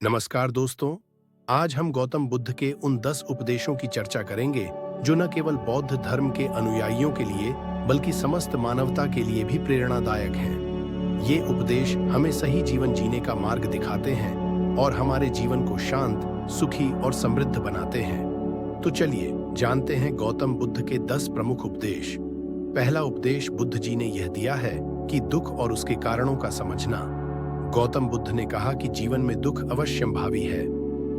नमस्कार दोस्तों। आज हम गौतम बुद्ध के उन 10 उपदेशों की चर्चा करेंगे जो न केवल बौद्ध धर्म के अनुयायियों के लिए बल्कि समस्त मानवता के लिए भी प्रेरणादायक हैं। ये उपदेश हमें सही जीवन जीने का मार्ग दिखाते हैं और हमारे जीवन को शांत, सुखी और समृद्ध बनाते हैं। तो चलिए जानते हैं गौतम बुद्ध के 10 प्रमुख उपदेश। पहला उपदेश बुद्ध जी ने यह दिया है कि दुख और उसके कारणों का समझना। गौतम बुद्ध ने कहा कि जीवन में दुख अवश्यंभावी है,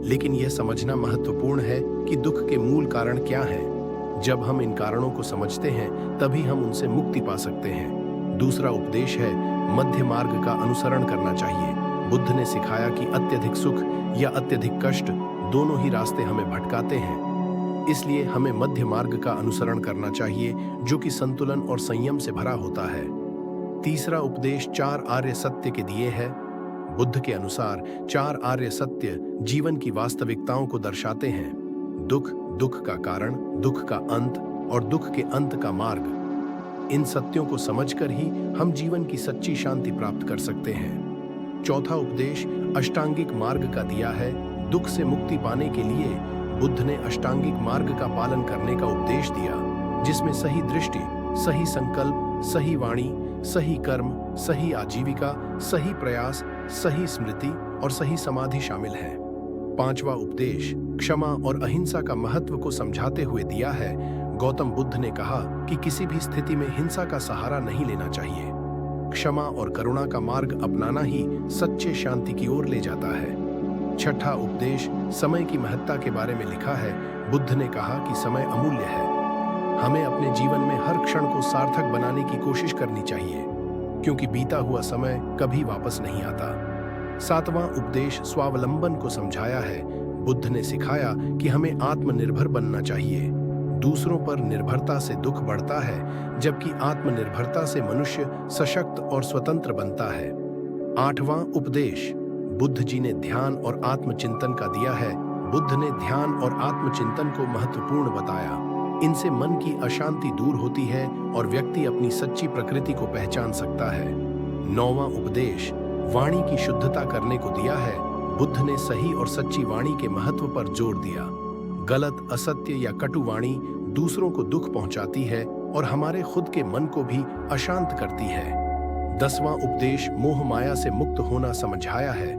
लेकिन यह समझना महत्वपूर्ण है कि दुख के मूल कारण क्या हैं। जब हम इन कारणों को समझते हैं तभी हम उनसे मुक्ति पा सकते हैं। दूसरा उपदेश है मध्य मार्ग का अनुसरण करना चाहिए। बुद्ध ने सिखाया कि अत्यधिक सुख या अत्यधिक कष्ट दोनों ही रास्ते हमें भटकाते हैं, इसलिए हमें मध्य मार्ग का अनुसरण करना चाहिए जो कि संतुलन और संयम से भरा होता है। तीसरा उपदेश 4 आर्य सत्य के दिए है। बुद्ध के अनुसार 4 आर्य सत्य जीवन की वास्तविकताओं को दर्शाते हैं। दुख, दुख का कारण, दुख का अंत और दुख के अंत का मार्ग। इन सत्यों को समझकर ही हम जीवन की सच्ची शांति प्राप्त कर सकते हैं। चौथा उपदेश अष्टांगिक मार्ग का दिया है। दुख से मुक्ति पाने के लिए बुद्ध ने अष्टांगिक मार्ग का पालन करने का उपदेश दिया, जिसमें सही दृष्टि, सही संकल्प, सही वाणी, सही कर्म, सही आजीविका, सही प्रयास, सही स्मृति और सही समाधि शामिल है। पांचवा उपदेश क्षमा और अहिंसा का महत्व को समझाते हुए दिया है। गौतम बुद्ध ने कहा कि किसी भी स्थिति में हिंसा का सहारा नहीं लेना चाहिए। क्षमा और करुणा का मार्ग अपनाना ही सच्चे शांति की ओर ले जाता है। छठा उपदेश समय की महत्ता के बारे में लिखा है। बुद्ध ने कहा कि समय अमूल्य है। हमें अपने जीवन में हर क्षण को सार्थक बनाने की कोशिश करनी चाहिए, क्योंकि बीता हुआ समय कभी वापस नहीं आता। सातवां उपदेश स्वावलंबन को समझाया है। बुद्ध ने सिखाया कि हमें आत्मनिर्भर बनना चाहिए। दूसरों पर निर्भरता से दुख बढ़ता है, जबकि आत्मनिर्भरता से मनुष्य सशक्त और स्वतंत्र बनता है। आठवां उपदेश बुद्ध जी ने ध्यान और आत्मचिंतन का दिया है। बुद्ध ने ध्यान और आत्मचिंतन को महत्वपूर्ण बताया। इनसे मन की अशांति दूर होती है और व्यक्ति अपनी सच्ची प्रकृति को पहचान सकता है। नौवां उपदेश वाणी की शुद्धता करने को दिया है। बुद्ध ने सही और सच्ची वाणी के महत्व पर जोर दिया। गलत, असत्य या कटु वाणी दूसरों को दुख पहुंचाती है और हमारे खुद के मन को भी अशांत करती है। 10वां उपदेश मोह माया से मुक्त होना समझाया है।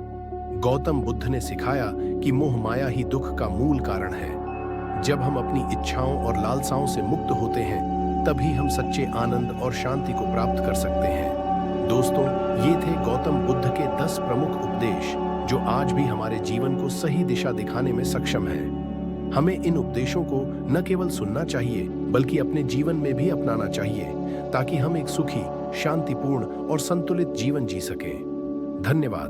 गौतम बुद्ध ने सिखाया कि मोह माया ही दुख का मूल कारण है। जब हम अपनी इच्छाओं और लालसाओं से मुक्त होते हैं, तभी हम सच्चे आनंद और शांति को प्राप्त कर सकते हैं। दोस्तों, ये थे गौतम बुद्ध के 10 प्रमुख उपदेश जो आज भी हमारे जीवन को सही दिशा दिखाने में सक्षम हैं। हमें इन उपदेशों को न केवल सुनना चाहिए, बल्कि अपने जीवन में भी अपनाना चाहिए, ताकि हम एक सुखी, शांतिपूर्ण और संतुलित जीवन जी सकें। धन्यवाद।